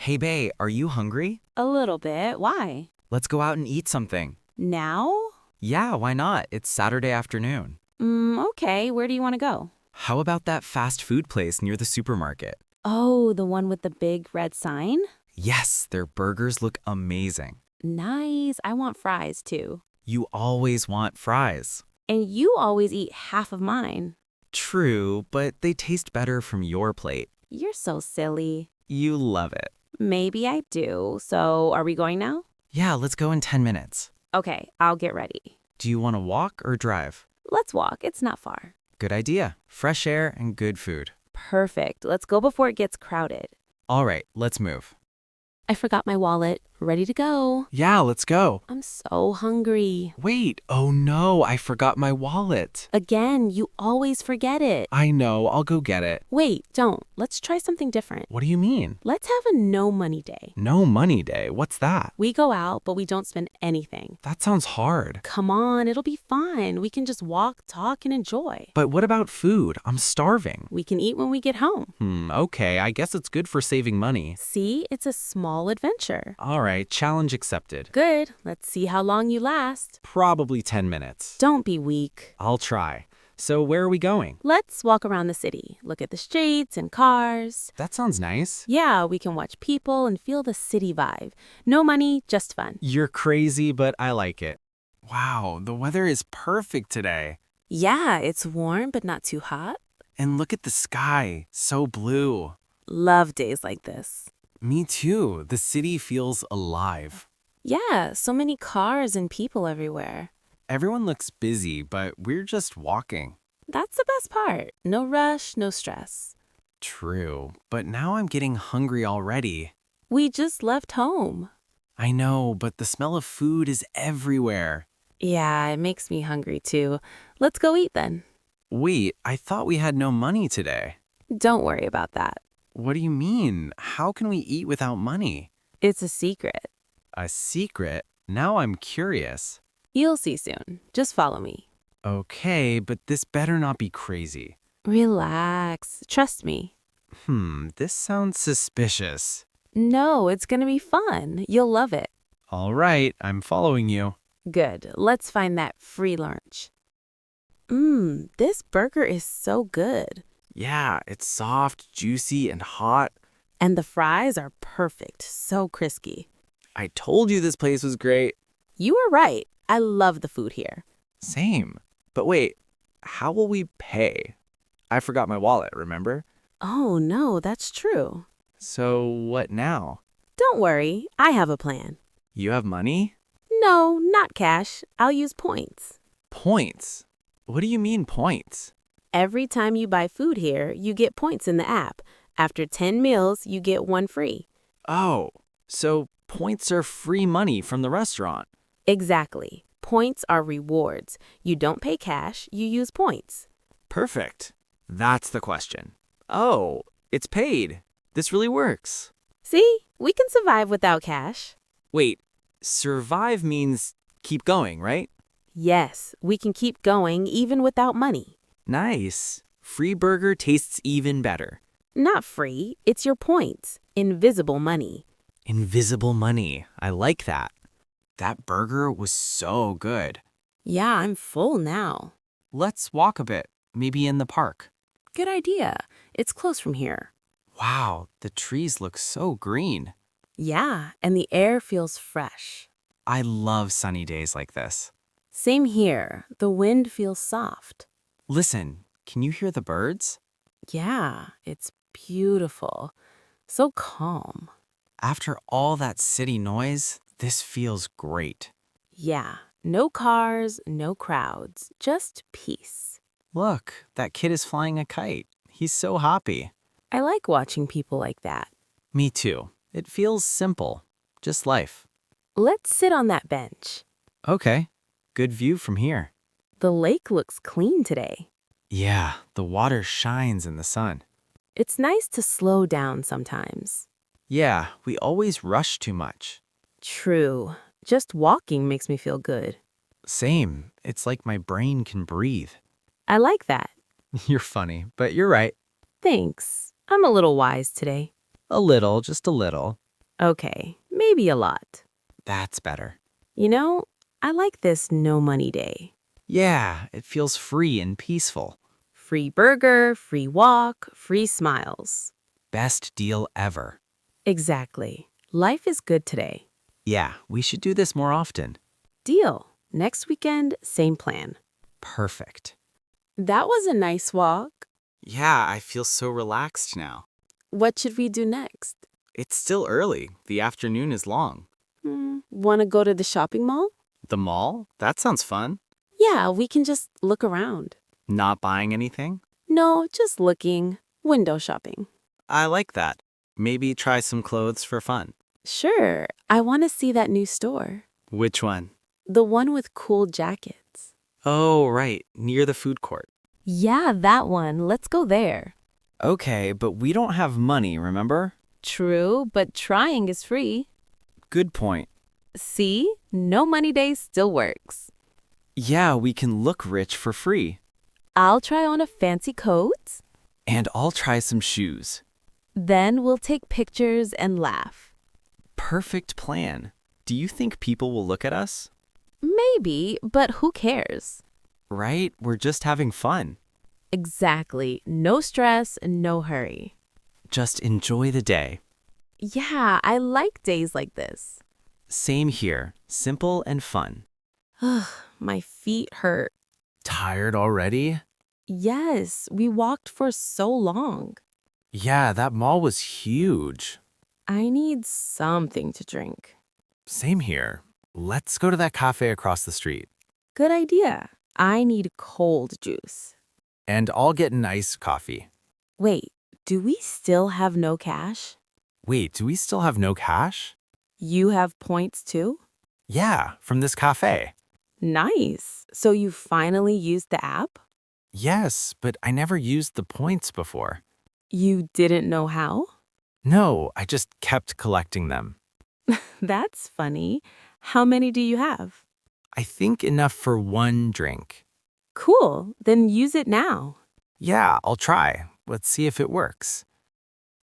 Hey, Bae, are you hungry? A little bit. Why? Let's go out and eat something. Now? Yeah, why not? It's Saturday afternoon. Okay. Where do you want to go? How about that fast food place near the supermarket? Oh, the one with the big red sign? Yes, their burgers look amazing. Nice. I want fries too. You always want fries. And you always eat half of mine. True, but they taste better from your plate. You're so silly. You love it. Maybe I do. So, are we going now? Yeah, let's go in 10 minutes. Okay, I'll get ready. Do you want to walk or drive? Let's walk. It's not far. Good idea. Fresh air and good food. Perfect. Let's go before it gets crowded. All right, let's move. I forgot my wallet. Ready to go. Yeah, let's go. I'm so hungry. Wait, oh no, I forgot my wallet. Again, you always forget it. I know, I'll go get it. Wait, don't. Let's try something different. What do you mean? Let's have a no money day. No money day? What's that? We go out, but we don't spend anything. That sounds hard. Come on, it'll be fun. We can just walk, talk, and enjoy. But what about food? I'm starving. We can eat when we get home. Okay, I guess it's good for saving money. See, it's a small adventure. All right, challenge accepted. Good. Let's see how long you last. Probably 10 minutes. Don't be weak. I'll try. So where are we going? Let's walk around the city. Look at the streets and cars. That sounds nice. Yeah, we can watch people and feel the city vibe. No money, just fun. You're crazy, but I like it. Wow, the weather is perfect today. Yeah, it's warm but not too hot. And look at the sky, so blue. Love days like this. Me too. The city feels alive. Yeah, so many cars and people everywhere. Everyone looks busy, but we're just walking. That's the best part. No rush, no stress. True, but now I'm getting hungry already. We just left home. I know, but the smell of food is everywhere. Yeah, it makes me hungry too. Let's go eat then. Wait, I thought we had no money today. Don't worry about that. What do you mean? How can we eat without money? It's a secret. A secret? Now I'm curious. You'll see soon. Just follow me. Okay, but this better not be crazy. Relax. Trust me. This sounds suspicious. No, it's gonna be fun. You'll love it. All right, I'm following you. Good. Let's find that free lunch. This burger is so good. Yeah, it's soft, juicy, and hot. And the fries are perfect. So crispy. I told you this place was great. You were right. I love the food here. Same. But wait, how will we pay? I forgot my wallet, remember? Oh, no, that's true. So what now? Don't worry. I have a plan. You have money? No, not cash. I'll use points. Points? What do you mean points? Every time you buy food here, you get points in the app. After 10 meals, you get one free. Oh, so points are free money from the restaurant. Exactly. Points are rewards. You don't pay cash, you use points. Perfect. That's the question. Oh, it's paid. This really works. See, we can survive without cash. Wait, survive means keep going, right? Yes, we can keep going even without money. Nice. Free burger tastes even better. Not free, it's your points. Invisible money. Invisible money. I like that. That burger was so good. Yeah, I'm full now. Let's walk a bit, maybe in the park. Good idea. It's close from here. Wow, the trees look so green. Yeah, and the air feels fresh. I love sunny days like this. Same here. The wind feels soft. Listen, can you hear the birds? Yeah, it's beautiful. So calm. After all that city noise, this feels great. Yeah, no cars, no crowds, just peace. Look, that kid is flying a kite. He's so happy. I like watching people like that. Me too. It feels simple, just life. Let's sit on that bench. Okay, good view from here. The lake looks clean today. Yeah, the water shines in the sun. It's nice to slow down sometimes. Yeah, we always rush too much. True. Just walking makes me feel good. Same. It's like my brain can breathe. I like that. You're funny, but you're right. Thanks. I'm a little wise today. A little, just a little. Okay, maybe a lot. That's better. You know, I like this no money day. Yeah, it feels free and peaceful. Free burger, free walk, free smiles. Best deal ever. Exactly. Life is good today. Yeah, we should do this more often. Deal. Next weekend, same plan. Perfect. That was a nice walk. Yeah, I feel so relaxed now. What should we do next? It's still early. The afternoon is long. Want to go to the shopping mall? The mall? That sounds fun. Yeah, we can just look around. Not buying anything? No, just looking. Window shopping. I like that. Maybe try some clothes for fun. Sure, I want to see that new store. Which one? The one with cool jackets. Oh, right, near the food court. Yeah, that one. Let's go there. Okay, but we don't have money, remember? True, but trying is free. Good point. See? No money day still works. Yeah, we can look rich for free. I'll try on a fancy coat. And I'll try some shoes. Then we'll take pictures and laugh. Perfect plan. Do you think people will look at us? Maybe, but who cares? Right? We're just having fun. Exactly. No stress, no hurry. Just enjoy the day. Yeah, I like days like this. Same here. Simple and fun. Ugh, my feet hurt. Tired already? Yes, we walked for so long. Yeah, that mall was huge. I need something to drink. Same here. Let's go to that cafe across the street. Good idea. I need cold juice. And I'll get an iced coffee. Wait, do we still have no cash? Wait, do we still have no cash? You have points too? Yeah, from this cafe. Nice. So you finally used the app? Yes, but I never used the points before. You didn't know how? No, I just kept collecting them. That's funny. How many do you have? I think enough for one drink. Cool. Then use it now. Yeah, I'll try. Let's see if it works.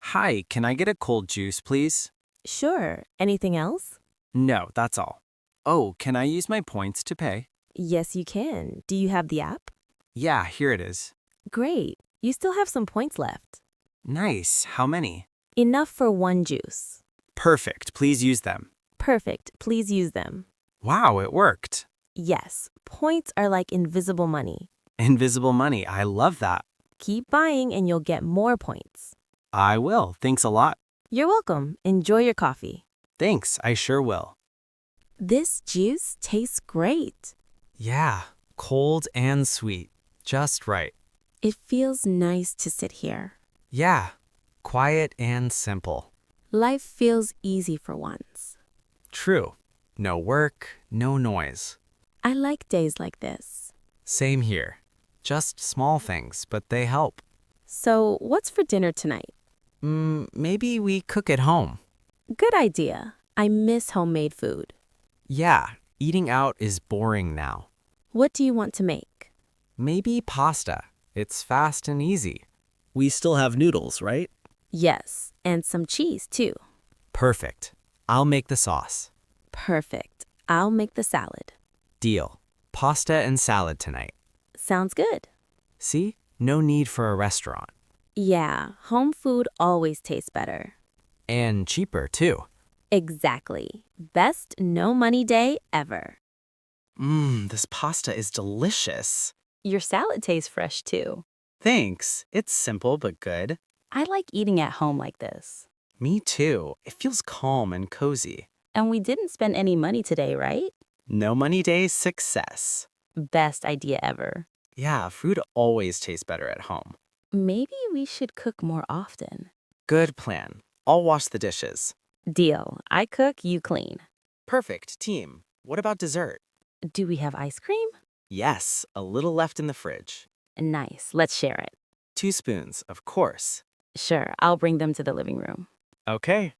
Hi, can I get a cold juice, please? Sure. Anything else? No, that's all. Oh, can I use my points to pay? Yes, you can. Do you have the app? Yeah, here it is. Great. You still have some points left. Nice. How many? Enough for one juice. Perfect. Please use them. Perfect. Please use them. Wow, it worked. Yes, points are like invisible money. Invisible money. I love that. Keep buying and you'll get more points. I will. Thanks a lot. You're welcome. Enjoy your coffee. Thanks. I sure will. This juice tastes great. Yeah, cold and sweet. Just right. It feels nice to sit here. Yeah, quiet and simple. Life feels easy for once. True. No work, no noise. I like days like this. Same here. Just small things, but they help. So, what's for dinner tonight? Maybe we cook at home. Good idea. I miss homemade food. Yeah, eating out is boring now. What do you want to make? Maybe pasta. It's fast and easy. We still have noodles, right? Yes, and some cheese too. Perfect. I'll make the sauce. Perfect. I'll make the salad. Deal. Pasta and salad tonight. Sounds good. See? No need for a restaurant. Yeah, home food always tastes better. And cheaper, too. Exactly. Best no money day ever. This pasta is delicious. Your salad tastes fresh too. Thanks. It's simple but good. I like eating at home like this. Me too. It feels calm and cozy. And we didn't spend any money today, right? No money day success. Best idea ever. Yeah, food always tastes better at home. Maybe we should cook more often. Good plan. I'll wash the dishes. Deal. I cook, you clean. Perfect, team. What about dessert? Do we have ice cream? Yes, a little left in the fridge. Nice. Let's share it. 2 spoons, of course. Sure, I'll bring them to the living room. Okay.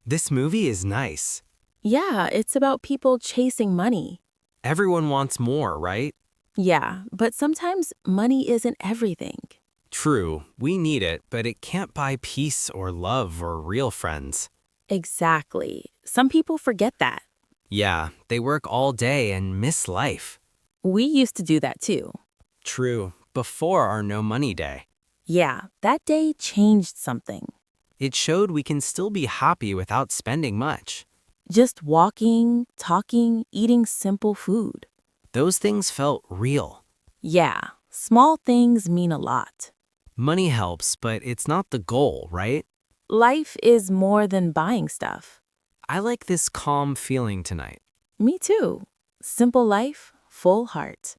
This movie is nice. Yeah, it's about people chasing money. Everyone wants more, right? Yeah, but sometimes money isn't everything. True, we need it, but it can't buy peace or love or real friends. Exactly. Some people forget that. Yeah, they work all day and miss life. We used to do that too. True, before our no money day. Yeah, that day changed something. It showed we can still be happy without spending much. Just walking, talking, eating simple food. Those things felt real. Yeah, small things mean a lot. Money helps, but it's not the goal, right? Life is more than buying stuff. I like this calm feeling tonight. Me too. Simple life, full heart.